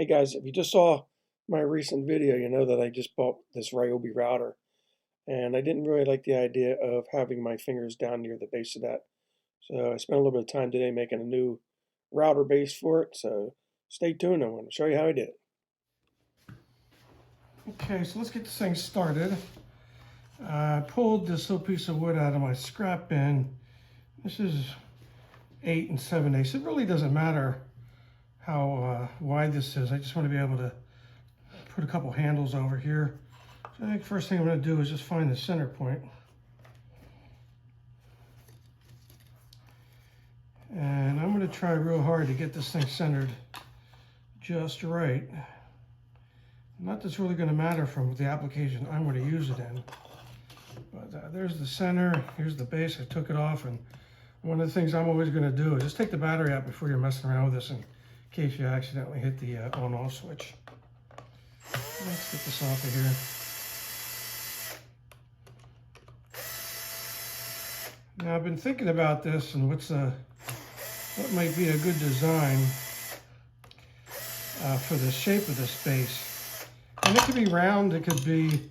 Hey guys, if you just saw my recent video, you know that I just bought this Ryobi router, and I didn't really like the idea of having my fingers down near the base of that. So I spent a little bit of time today making a new router base for it, so stay tuned. I'm going to show you how I did it. Okay, so let's get this thing started. I pulled this little piece of wood out of my scrap bin. This is 8 7/8. It really doesn't matter how wide this is. I just want to be able to put a couple handles over here. So I think first thing I'm going to do is just find the center point. And I'm going to try real hard to get this thing centered just right. Not that's really going to matter from the application I'm going to use it in. But there's the center, here's the base. I took it off, and one of the things I'm always going to do is just take the battery out before you're messing around with this in case you accidentally hit the on-off switch. Let's get this off of here. Now I've been thinking about this and what might be a good design for the shape of this base. And it could be round, it could be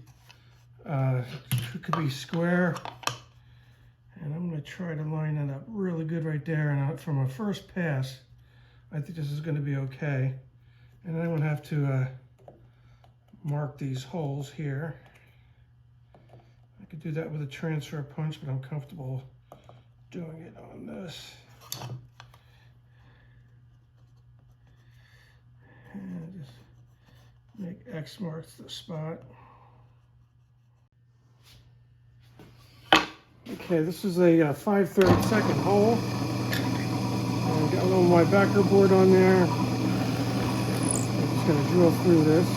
square. And I'm going to try to line that up really good right there. And from a first pass, I think this is going to be okay. And then I'm going to have to mark these holes here. I could do that with a transfer punch, but I'm comfortable doing it on this. And just make X marks the spot. Okay, this is a 5/32 hole. And got a little of my backer board on there. I'm just going to drill through this.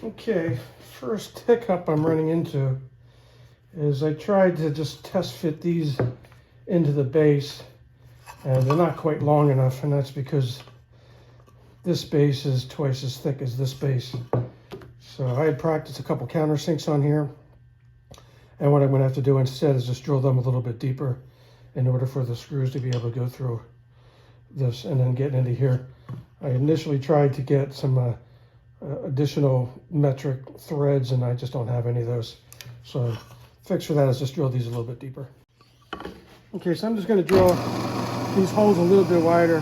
Okay, first hiccup I'm running into is I tried to just test fit these into the base, and they're not quite long enough, and that's because this base is twice as thick as this base. So I had practiced a couple countersinks on here, and what I'm going to have to do instead is just drill them a little bit deeper in order for the screws to be able to go through this and then get into here. I initially tried to get some additional metric threads, and I just don't have any of those. So fix for that is just drill these a little bit deeper. Okay, so I'm just going to drill these holes a little bit wider.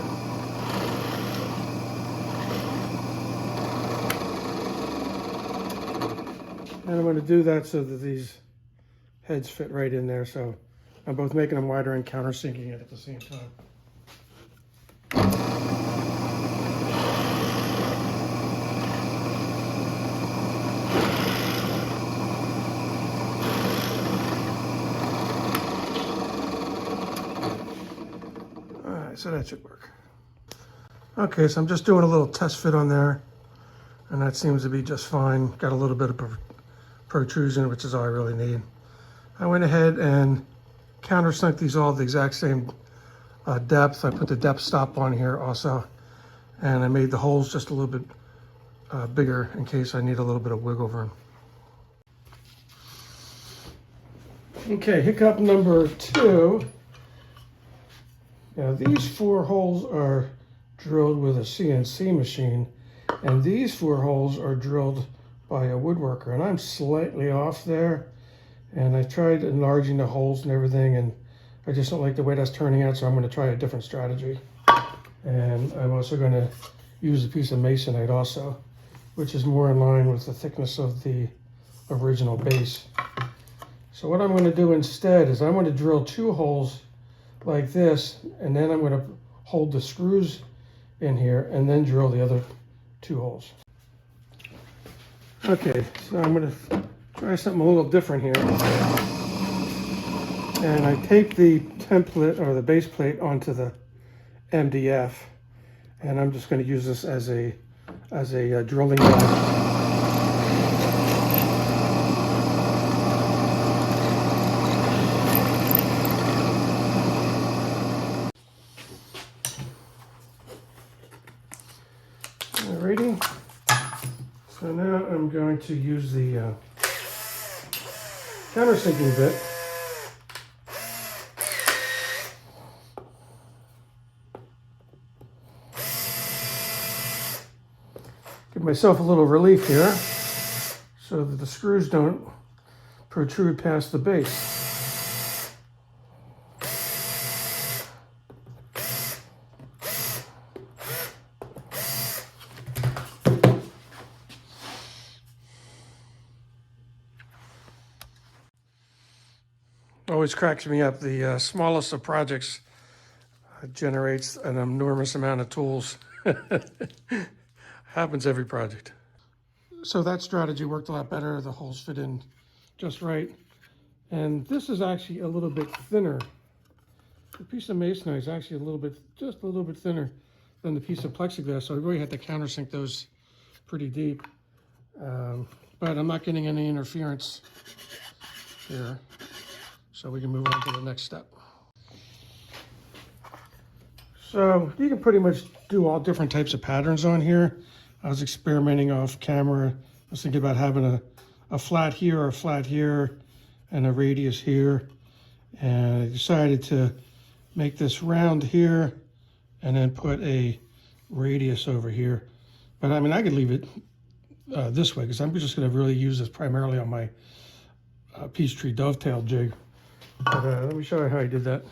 And I'm going to do that so that these heads fit right in there. So I'm both making them wider and countersinking it at the same time. So that should work. Okay, so I'm just doing a little test fit on there, and that seems to be just fine. Got a little bit of protrusion, which is all I really need. I went ahead and countersunk these all the exact same depth. I put the depth stop on here also, and I made the holes just a little bit bigger in case I need a little bit of wiggle room. Okay, hiccup number 2. Now these 4 holes are drilled with a CNC machine, and these 4 holes are drilled by a woodworker, and I'm slightly off there, and I tried enlarging the holes and everything, and I just don't like the way that's turning out, so I'm going to try a different strategy. And I'm also going to use a piece of masonite also, which is more in line with the thickness of the original base. So what I'm going to do instead is I'm going to drill 2 holes like this, and then I'm going to hold the screws in here and then drill the other 2 holes. Okay, so I'm going to try something a little different here. And I tape the template or the base plate onto the MDF, and I'm just going to use this as a drilling guide. So now I'm going to use the countersinking bit. Give myself a little relief here so that the screws don't protrude past the base. Always cracks me up. The smallest of projects generates an enormous amount of tools. Happens every project. So that strategy worked a lot better. The holes fit in just right. And this is actually a little bit thinner. The piece of masonry is actually just a little bit thinner than the piece of plexiglass. So I really had to countersink those pretty deep. But I'm not getting any interference here. So we can move on to the next step. So you can pretty much do all different types of patterns on here. I was experimenting off camera. I was thinking about having a flat here or a flat here and a radius here. And I decided to make this round here and then put a radius over here. But I mean, I could leave it this way because I'm just going to really use this primarily on my Peachtree dovetail jig. But let me show you how I did that.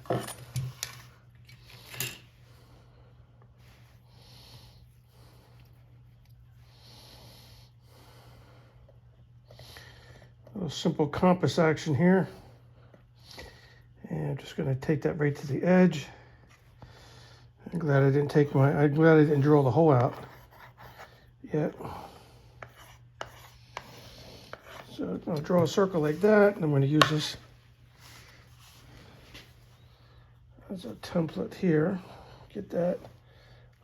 A little simple compass action here. And I'm just going to take that right to the edge. I'm glad I didn't drill the hole out yet. So I'll draw a circle like that, and I'm going to use this as a template here. Get that,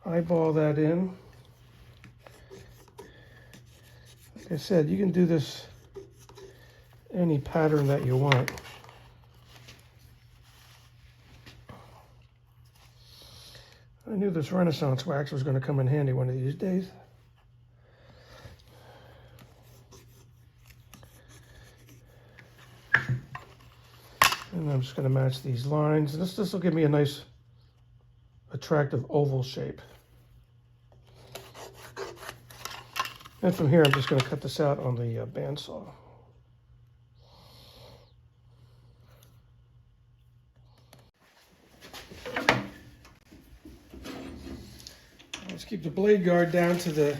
eyeball that in. Like I said, you can do this any pattern that you want. I knew this Renaissance wax was going to come in handy one of these days. And I'm just going to match these lines. This will give me a nice, attractive oval shape. And from here, I'm just going to cut this out on the bandsaw. Let's keep the blade guard down to the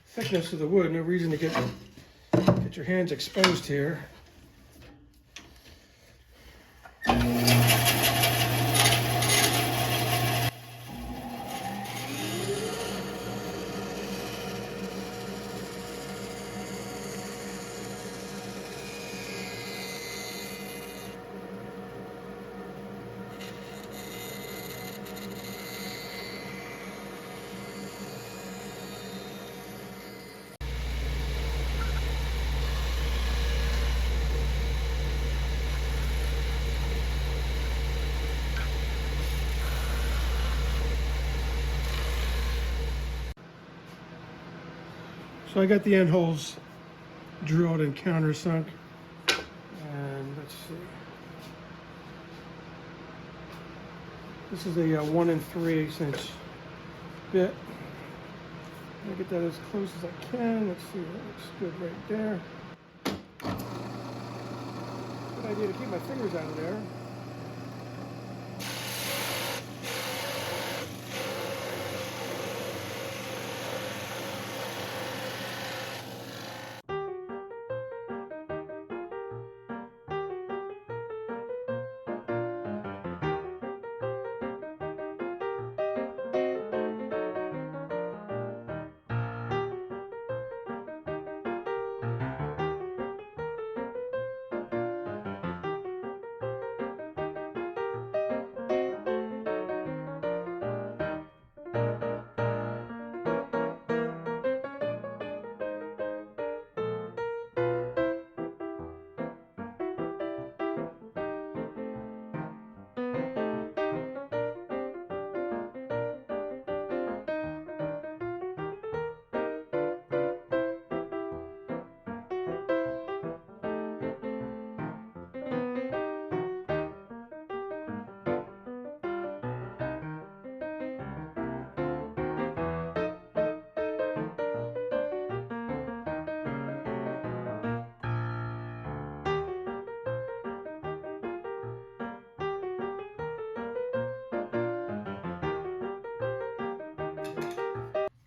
thickness of the wood. No reason to get your hands exposed here. So I got the end holes drilled and countersunk. And let's see. This is a 1 3/8 inch bit. I'll get that as close as I can. Let's see, that looks good right there. Good idea to keep my fingers out of there.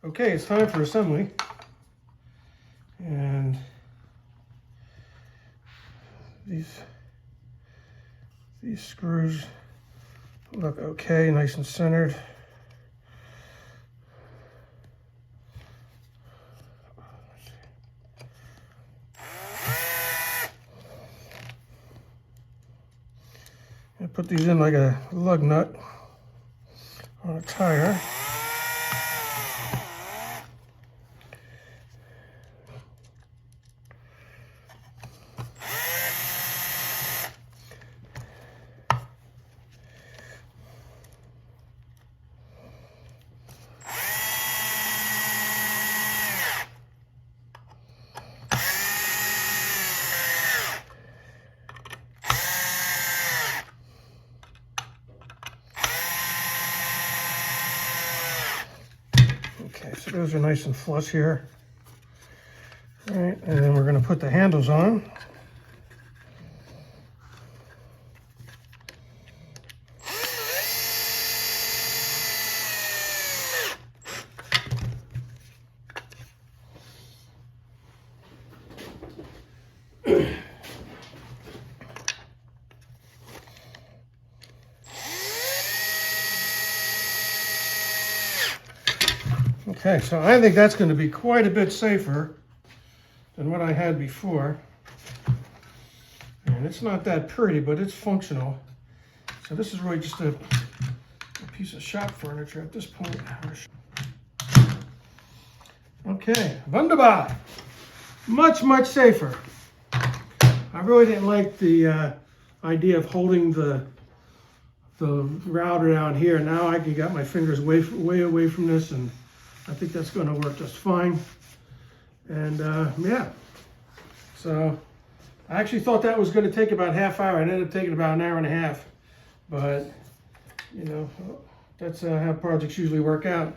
Okay, it's time for assembly. And these screws look okay, nice and centered. I put these in like a lug nut on a tire. Okay, so those are nice and flush here. All right, and then we're going to put the handles on. Okay, so I think that's going to be quite a bit safer than what I had before. And it's not that pretty, but it's functional. So this is really just a piece of shop furniture at this point. Okay, wunderbar. Much, much safer. I really didn't like the idea of holding the router down here. Now I can get my fingers way away from this, and I think that's going to work just fine. And yeah, so I actually thought that was going to take about half hour. It ended up taking about an hour and a half. But, you know, that's how projects usually work out.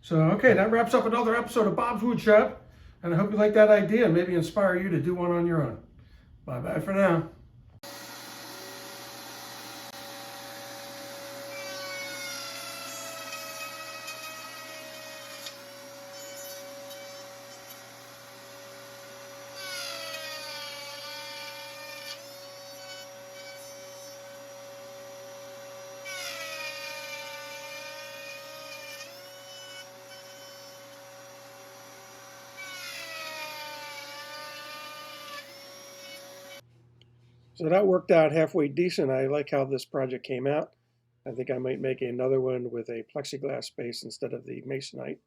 So, okay, that wraps up another episode of Bob's Woodshop. And I hope you like that idea and maybe inspire you to do one on your own. Bye-bye for now. So that worked out halfway decent. I like how this project came out. I think I might make another one with a plexiglass base instead of the masonite.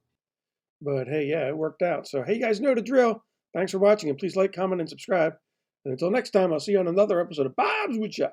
But hey, yeah, it worked out. So hey, you guys know the drill. Thanks for watching, and please like, comment, and subscribe. And until next time, I'll see you on another episode of Bob's Woodshop.